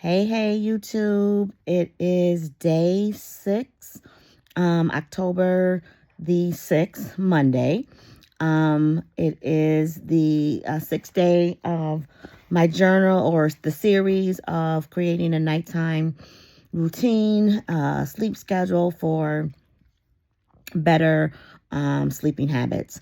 Hey, YouTube. It is day 6, October the 6th, Monday. It is the 6th day of my journal or the series of creating a nighttime routine, sleep schedule for better sleeping habits.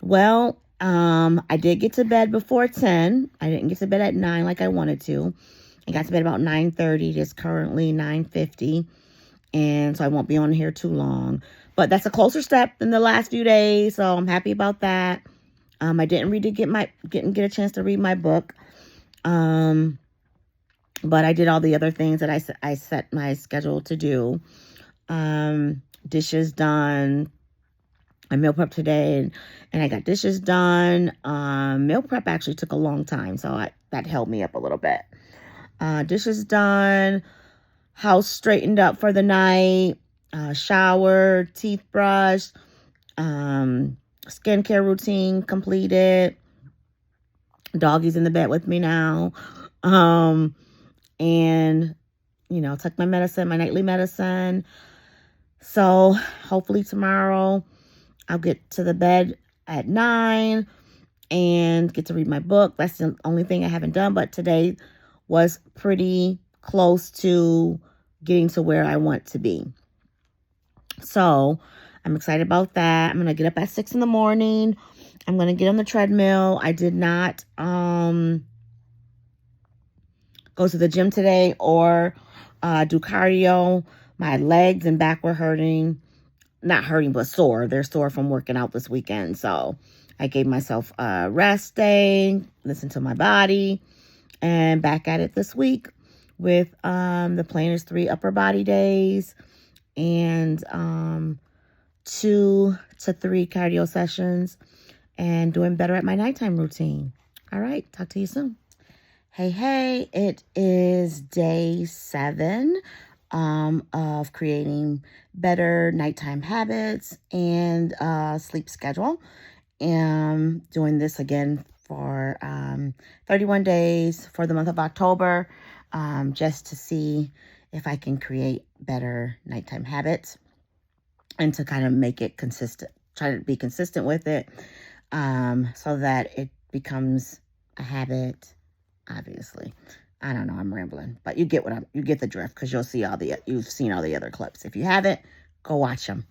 Well, I did get to bed before 10. I didn't get to bed at 9 like I wanted to. I got to bed about 9:30. It's currently 9:50, and so I won't be on here too long. But that's a closer step than the last few days, so I'm happy about that. I didn't get a chance to read my book. But I did all the other things that I set my schedule to do. Dishes done. I meal prep today, and I got dishes done. Meal prep actually took a long time, so that held me up a little bit. Dishes done, house straightened up for the night, showered, teeth brushed, skincare routine completed. Doggy's in the bed with me now. And, took my medicine, my nightly medicine. So hopefully tomorrow I'll get to the bed at 9 and get to read my book. That's the only thing I haven't done, but today was pretty close to getting to where I want to be. So I'm excited about that. I'm going to get up at 6 in the morning. I'm going to get on the treadmill. I did not go to the gym today or do cardio. My legs and back were hurting. Not hurting, but sore. They're sore from working out this weekend. So I gave myself a rest day, listened to my body, and back at it this week with the plan is 3 upper body days and 2 to 3 cardio sessions and doing better at my nighttime routine. All right, talk to you soon. Hey, it is day 7 of creating better nighttime habits and sleep schedule. Doing this again for 31 days for the month of October, just to see if I can create better nighttime habits and to kind of make it consistent, try to be consistent with it, so that it becomes a habit. Obviously, I don't know, I'm rambling, but you get the drift, because you've seen all the other clips. If you haven't, go watch them.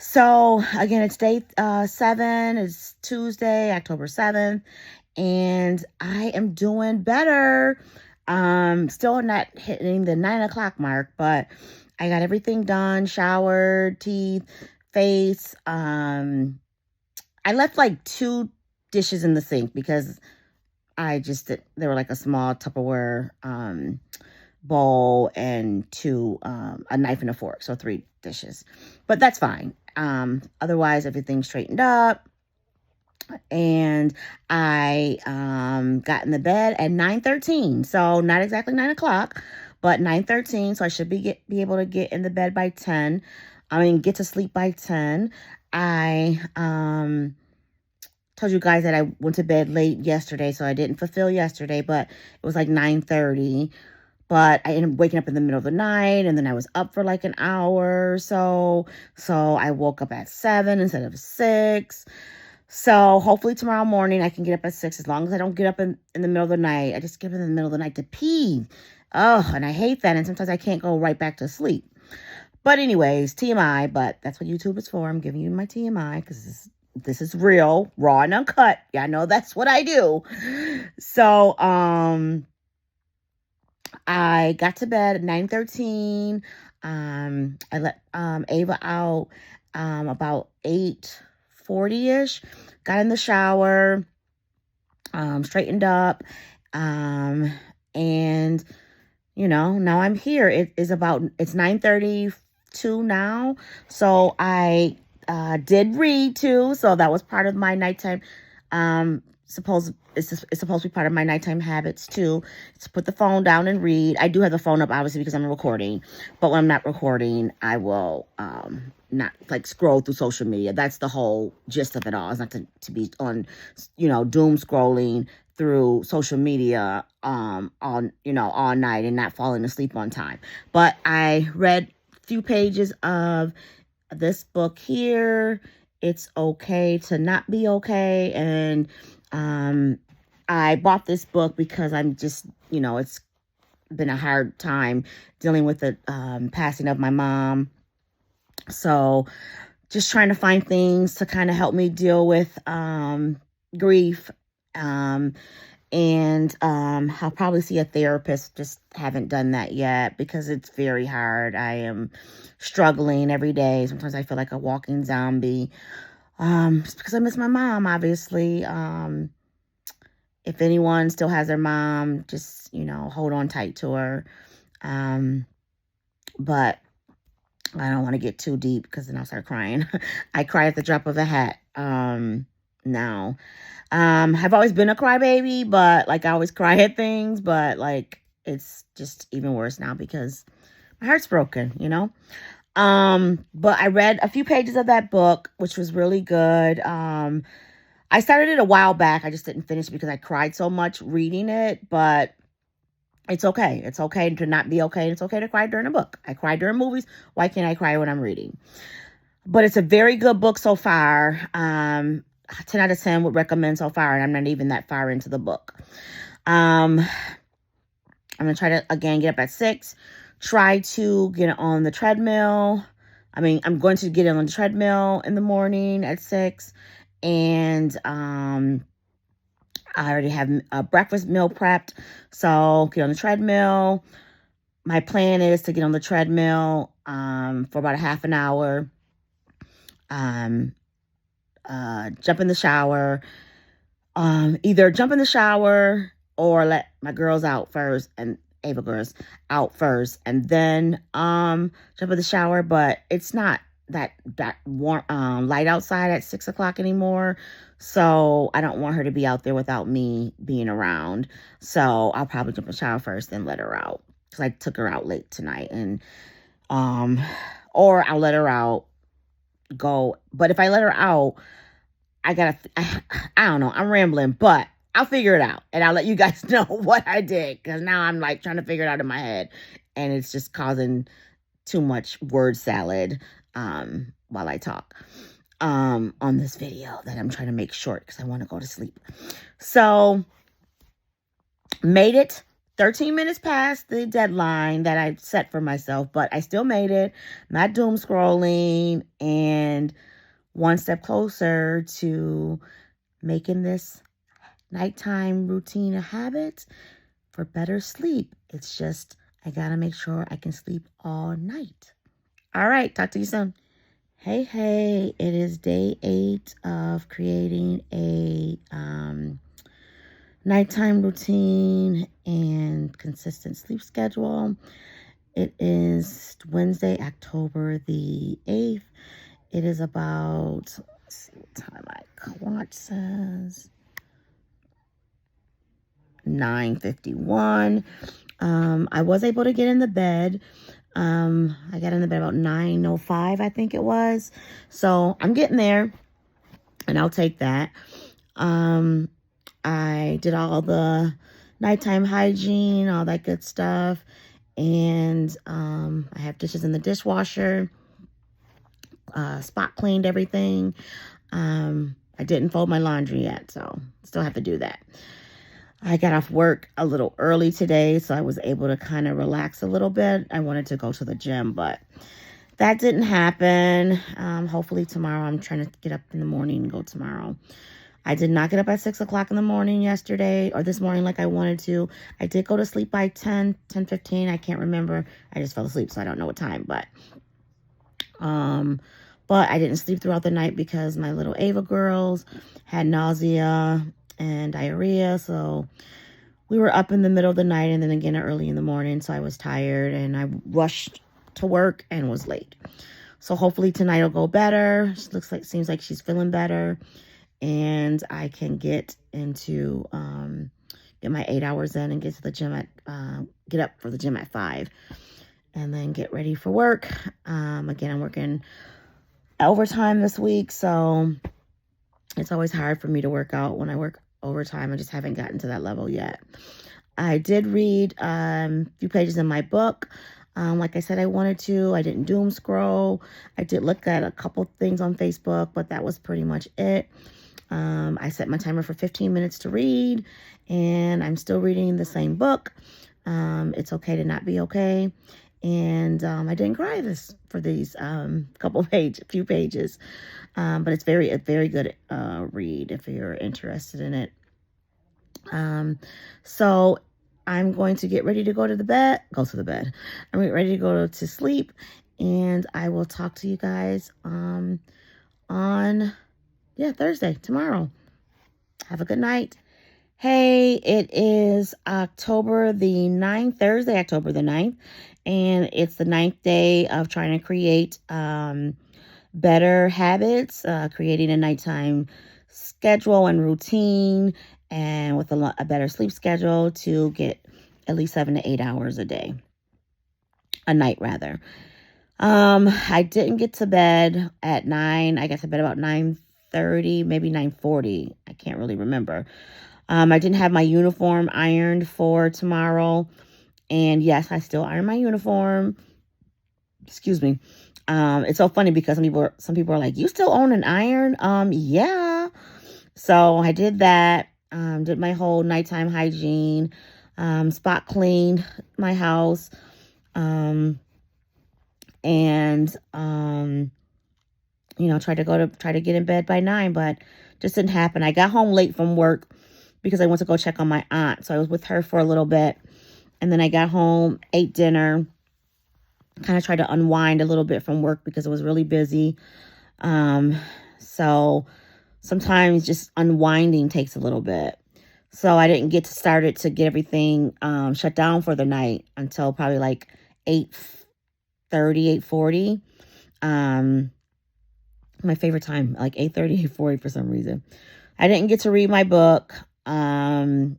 So again, it's day 7. It's Tuesday, October 7th, and I am doing better. Still not hitting the 9 o'clock mark, but I got everything done, showered, teeth, face. I left like 2 dishes in the sink because they were like a small Tupperware bowl and 2, a knife and a fork. So 3 dishes, but that's fine. Otherwise everything's straightened up, and I got in the bed at 9:13. So not exactly 9 o'clock, but 9:13. So I should be able to get in the bed by 10. Get to sleep by 10. I told you guys that I went to bed late yesterday, so I didn't fulfill yesterday, but it was like 9:30. But I ended up waking up in the middle of the night, and then I was up for like an hour or so. So I woke up at 7 instead of 6. So hopefully tomorrow morning I can get up at 6, as long as I don't get up in the middle of the night. I just get up in the middle of the night to pee. Oh, and I hate that. And sometimes I can't go right back to sleep. But anyways, TMI, but that's what YouTube is for. I'm giving you my TMI because this is real, raw and uncut. Yeah, I know that's what I do. So, I got to bed at 9:13. I let Ava out about 8:40ish. Got in the shower, straightened up, and now I'm here. It's 9:32 now. So I did read too. So that was part of my nighttime. It's supposed to be part of my nighttime habits too. To put the phone down and read. I do have the phone up obviously because I'm recording, but when I'm not recording, I will not like scroll through social media. That's the whole gist of it all. It's not to be on, doom scrolling through social media all night and not falling asleep on time. But I read a few pages of this book here. It's okay to not be okay. And I bought this book because I'm just, it's been a hard time dealing with the passing of my mom. So just trying to find things to kind of help me deal with grief. And I'll probably see a therapist. Just haven't done that yet because it's very hard. I am struggling every day. Sometimes I feel like a walking zombie. Just because I miss my mom, obviously. If anyone still has their mom, just, hold on tight to her. But I don't want to get too deep because then I'll start crying. I cry at the drop of a hat. Now. I've always been a crybaby, but like I always cry at things, but like it's just even worse now because my heart's broken, But I read a few pages of that book, which was really good. I started it a while back. I just didn't finish because I cried so much reading it, but it's okay. It's okay to not be okay. It's okay to cry during a book. I cry during movies. Why can't I cry when I'm reading? But it's a very good book so far. 10 out of 10 would recommend so far, and I'm not even that far into the book. I'm going to try to, again, get up at 6. Try to get on the treadmill. I'm going to get on the treadmill in the morning at 6. And I already have a breakfast meal prepped. So get on the treadmill. My plan is to get on the treadmill for about a half an hour. Jump in the shower. Either jump in the shower or let my girls out first, and Ava girls out first, and then jump in the shower. But it's not that warm light outside at 6 o'clock anymore, so I don't want her to be out there without me being around. So I'll probably jump in the shower first, then let her out, because I took her out late tonight. And or I'll let her out, go. But if I let her out, I don't know, I'm rambling, but I'll figure it out and I'll let you guys know what I did, because now I'm like trying to figure it out in my head and it's just causing too much word salad while I talk on this video that I'm trying to make short because I want to go to sleep. So made it 13 minutes past the deadline that I set for myself, but I still made it. Not doom scrolling, and one step closer to making this nighttime routine a habit for better sleep. It's just, I gotta make sure I can sleep all night. All right, talk to you soon. Hey, it is day 8 of creating a nighttime routine and consistent sleep schedule. It is Wednesday, October the 8th. It is about, let's see what time my watch says, 9:51. I was able to get in the bed. I got in the bed about 9:05, I think it was. So I'm getting there, and I'll take that. I did all the nighttime hygiene, all that good stuff. And I have dishes in the dishwasher. Spot cleaned everything. I didn't fold my laundry yet, so still have to do that. I got off work a little early today, so I was able to kind of relax a little bit. I wanted to go to the gym, but that didn't happen. Hopefully tomorrow. I'm trying to get up in the morning and go tomorrow. I did not get up at 6 o'clock in the morning yesterday, or this morning like I wanted to. I did go to sleep by 10:15. I can't remember. I just fell asleep, so I don't know what time, but I didn't sleep throughout the night because my little Ava girls had nausea and diarrhea. So we were up in the middle of the night and then again early in the morning. So I was tired and I rushed to work and was late. So hopefully tonight will go better. Seems like she's feeling better, and I can get into, get my 8 hours in and get to the gym get up for the gym at 5 and then get ready for work. Again, I'm working overtime this week, so it's always hard for me to work out when I work overtime. I just haven't gotten to that level yet. I did read a few pages in my book. Like I said, I wanted to. I didn't doom scroll. I did look at a couple things on Facebook, but that was pretty much it. I set my timer for 15 minutes to read, and I'm still reading the same book. It's okay to not be okay. And I didn't cry for these few pages. But it's a very good read if you're interested in it. So I'm going to get ready to go to the bed. I'm ready to go to sleep, and I will talk to you guys on Thursday, tomorrow. Have a good night. Hey, it is October the 9th, Thursday, October the 9th, and it's the 9th day of trying to create better habits, creating a nighttime schedule and routine, and with a better sleep schedule to get at least 7 to 8 hours a night rather. I didn't get to bed at 9. I got to bed about 9:30, maybe 9:40. I can't really remember. I didn't have my uniform ironed for tomorrow. And yes, I still iron my uniform. Excuse me. It's so funny because some people are like, you still own an iron? Yeah. So I did that. Did my whole nighttime hygiene. Spot cleaned my house. And tried to get in bed by 9, but just didn't happen. I got home late from work because I went to go check on my aunt. So I was with her for a little bit. And then I got home, ate dinner, kind of tried to unwind a little bit from work because it was really busy. So sometimes just unwinding takes a little bit. So I didn't get to get everything shut down for the night until probably like 8:30, 8:40. My favorite time, like 8:30, 8:40 for some reason. I didn't get to read my book. And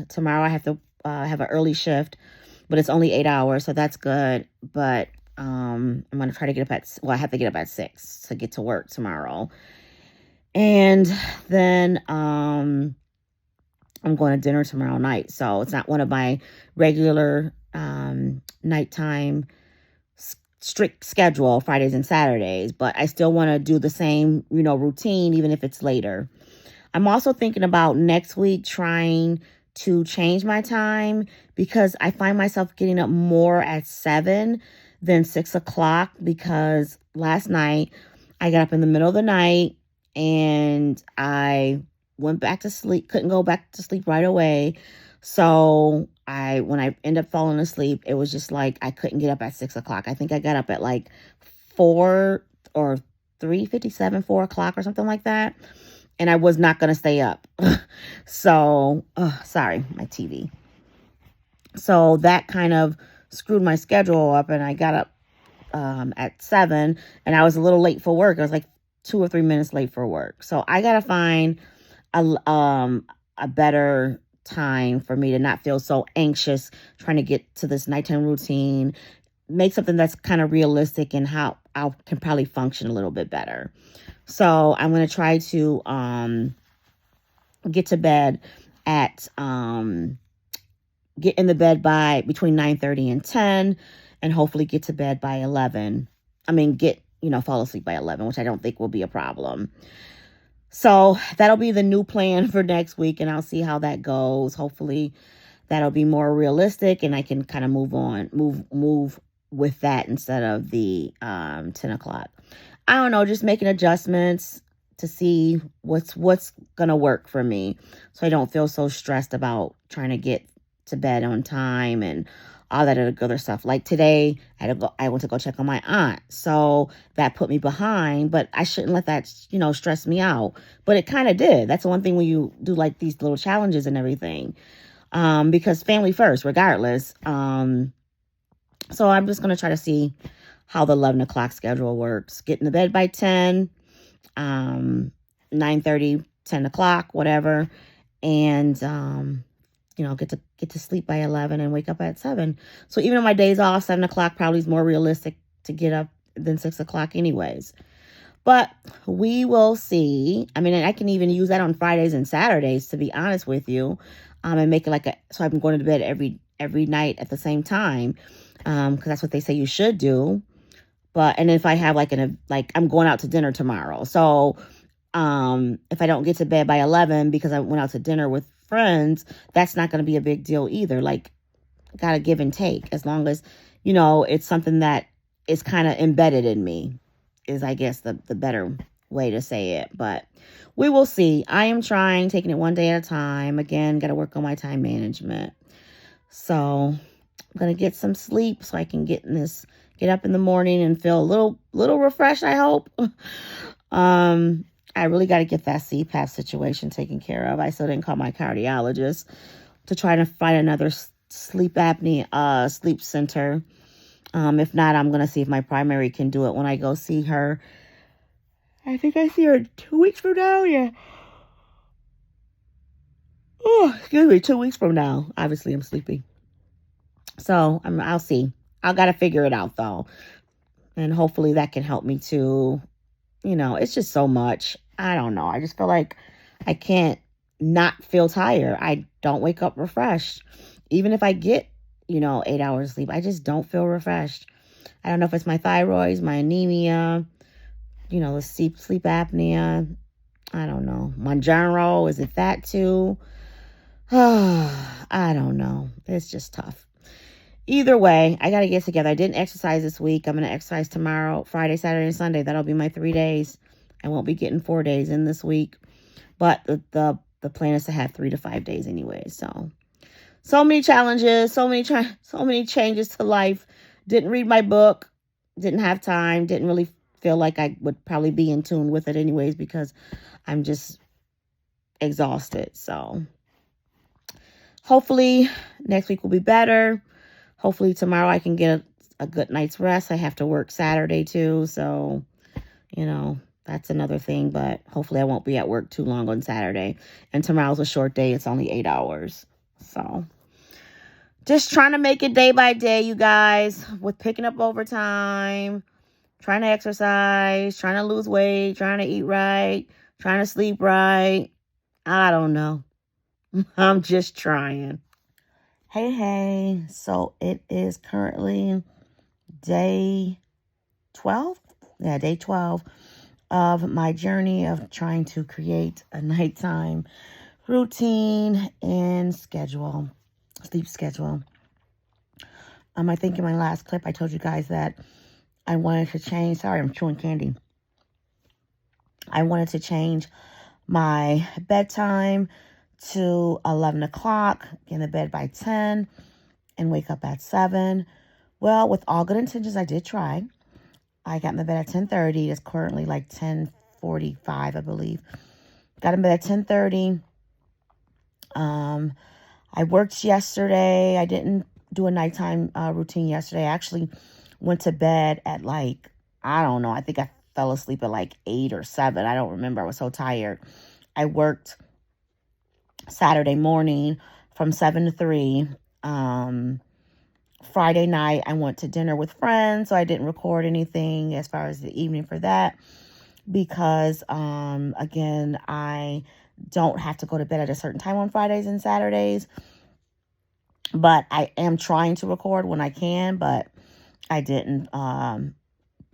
tomorrow I have to have an early shift, but it's only 8 hours, so that's good. But I'm going to try to get up I have to get up at 6 to get to work tomorrow. And then I'm going to dinner tomorrow night. So it's not one of my regular nighttime strict schedule, Fridays and Saturdays, but I still want to do the same, routine, even if it's later. I'm also thinking about next week trying to change my time because I find myself getting up more at 7 than 6 o'clock because last night I got up in the middle of the night and I went back to sleep, couldn't go back to sleep right away. So when I ended up falling asleep, it was just like I couldn't get up at 6 o'clock. I think I got up at like 4 or 3:57, 4 o'clock or something like that. And I was not going to stay up. So, sorry, my TV. So that kind of screwed my schedule up, and I got up at 7, and I was a little late for work. I was like 2 or 3 minutes late for work. So I got to find a better time for me to not feel so anxious trying to get to this nighttime routine, make something that's kind of realistic and how I can probably function a little bit better. So I'm going to try to get to bed get in the bed by between 9:30 and 10, and hopefully get to bed by 11. Fall asleep by 11, which I don't think will be a problem. So that'll be the new plan for next week, and I'll see how that goes. Hopefully that'll be more realistic, and I can kind of move with that instead of the 10 o'clock. I don't know, just making adjustments to see what's going to work for me so I don't feel so stressed about trying to get to bed on time and all that other stuff. Like today, I went to go check on my aunt. So that put me behind, but I shouldn't let that, stress me out. But it kind of did. That's the one thing when you do like these little challenges and everything. Because family first, regardless. So I'm just going to try to see how the 11 o'clock schedule works. Get in the bed by 10, 9:30, 10 o'clock, whatever. And, get to sleep by 11 and wake up at 7. So even on my days off, 7 o'clock probably is more realistic to get up than 6 o'clock anyways. But we will see. I mean, I can even use that on Fridays and Saturdays, to be honest with you, and make it so I'm going to bed every night at the same time, because that's what they say you should do. And if I have I'm going out to dinner tomorrow, so if I don't get to bed by 11 because I went out to dinner with friends, that's not going to be a big deal either. Gotta give and take, as long as it's something that is kind of embedded in me, is I guess the better way to say it. But we will see. I am taking it one day at a time. Again, got to work on my time management. So I'm going to get some sleep so I can get up in the morning and feel a little refreshed, I hope. I really got to get that CPAP situation taken care of. I still didn't call my cardiologist to try to find another sleep apnea sleep center. If not, I'm going to see if my primary can do it when I go see her. I think I see her 2 weeks from now. Yeah. Oh, excuse me, 2 weeks from now. Obviously, I'm sleepy. So I'll see. I got to figure it out, though. And hopefully that can help me too. It's just so much. I don't know. I just feel like I can't not feel tired. I don't wake up refreshed. Even if I get, 8 hours sleep, I just don't feel refreshed. I don't know if it's my thyroid, my anemia, the sleep apnea. I don't know. Mounjaro, is it that too? I don't know. It's just tough. Either way, I got to get together. I didn't exercise this week. I'm going to exercise tomorrow, Friday, Saturday, and Sunday. That'll be my 3 days. I won't be getting 4 days in this week. But the plan is to have 3 to 5 days anyway. So many challenges, so many changes to life. Didn't read my book. Didn't have time. Didn't really feel like I would probably be in tune with it anyways, because I'm just exhausted. So hopefully next week will be better. Hopefully tomorrow I can get a good night's rest. I have to work Saturday too. So, that's another thing. But hopefully I won't be at work too long on Saturday. And tomorrow's a short day. It's only 8 hours. So just trying to make it day by day, you guys, with picking up overtime, trying to exercise, trying to lose weight, trying to eat right, trying to sleep right. I don't know. I'm just trying. Hey. So it is currently day 12. Yeah, day 12 of my journey of trying to create a nighttime routine and sleep schedule. I think in my last clip, I told you guys that I wanted to change. Sorry, I'm chewing candy. I wanted to change my bedtime to 11 o'clock, get in the bed by 10, and wake up at 7. Well, with all good intentions, I did try. I got in the bed at 10:30. It's currently 10:45, I believe. Got in bed at 10:30. I worked yesterday. I didn't do a nighttime routine yesterday. I actually went to bed at I don't know. I think I fell asleep at 8 or 7. I don't remember. I was so tired. I worked Saturday morning from 7 to 3. Friday night, I went to dinner with friends, so I didn't record anything as far as the evening for that, because, again, I don't have to go to bed at a certain time on Fridays and Saturdays, but I am trying to record when I can, but I didn't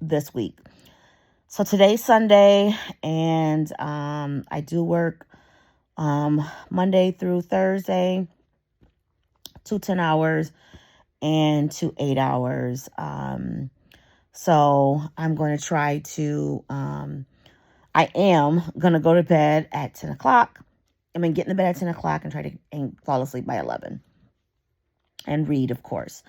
this week. So today's Sunday, and I do work Monday through Thursday, 2 10 hours and 2 8 hours. So I'm going to try to, I am going to go to bed at 10 o'clock. Get in the bed at 10 o'clock and try to fall asleep by 11. And read, of course.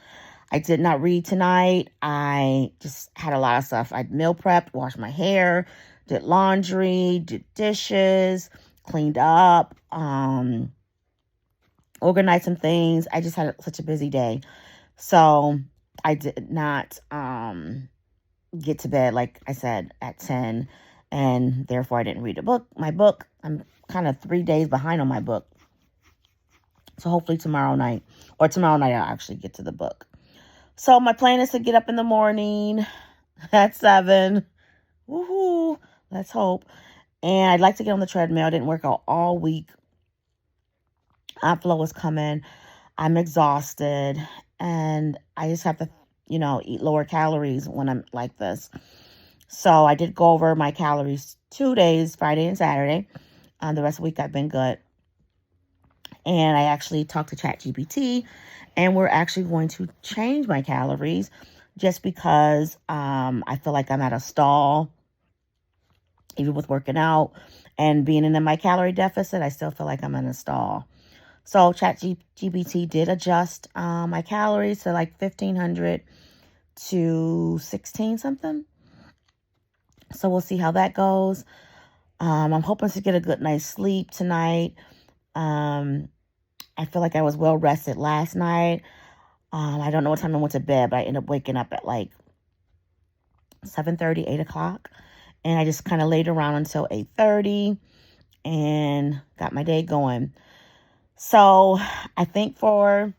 I did not read tonight. I just had a lot of stuff. I meal prepped, washed my hair, did laundry, did dishes, cleaned up, organized some things. I just had such a busy day. So I did not get to bed, like I said, at 10. And therefore, I didn't read my book. I'm kind of 3 days behind on my book. So hopefully tomorrow night I'll actually get to the book. So my plan is to get up in the morning, at 7. Woohoo! Let's hope. And I'd like to get on the treadmill. I didn't work out all week. Outflow is coming. I'm exhausted. And I just have to, eat lower calories when I'm like this. So I did go over my calories 2 days, Friday and Saturday. The rest of the week I've been good. And I actually talked to ChatGPT, and we're actually going to change my calories just because I feel like I'm at a stall, even with working out and being in my calorie deficit. I still feel like I'm in a stall. So ChatGPT did adjust my calories to like 1,500 to 16 something. So we'll see how that goes. I'm hoping to get a good night's sleep tonight. I feel like I was well rested last night. I don't know what time I went to bed, but I ended up waking up at like 7:30, 8 o'clock. And I just kind of laid around until 8:30 and got my day going. So I think for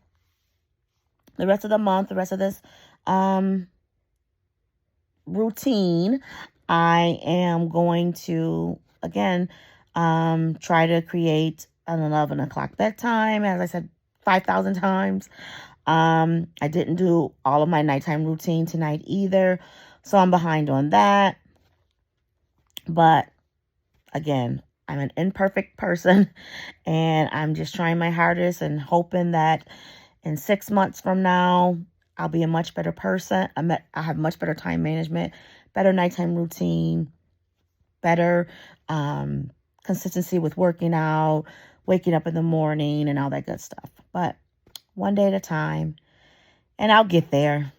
the rest of the month, the rest of this routine, I am going to, again, try to create an 11 o'clock bedtime, as I said 5,000 times. I didn't do all of my nighttime routine tonight either, so I'm behind on that. But again, I'm an imperfect person, and I'm just trying my hardest and hoping that in 6 months from now, I'll be a much better person. I'll have much better time management, better nighttime routine, better consistency with working out, waking up in the morning, and all that good stuff. But one day at a time, and I'll get there.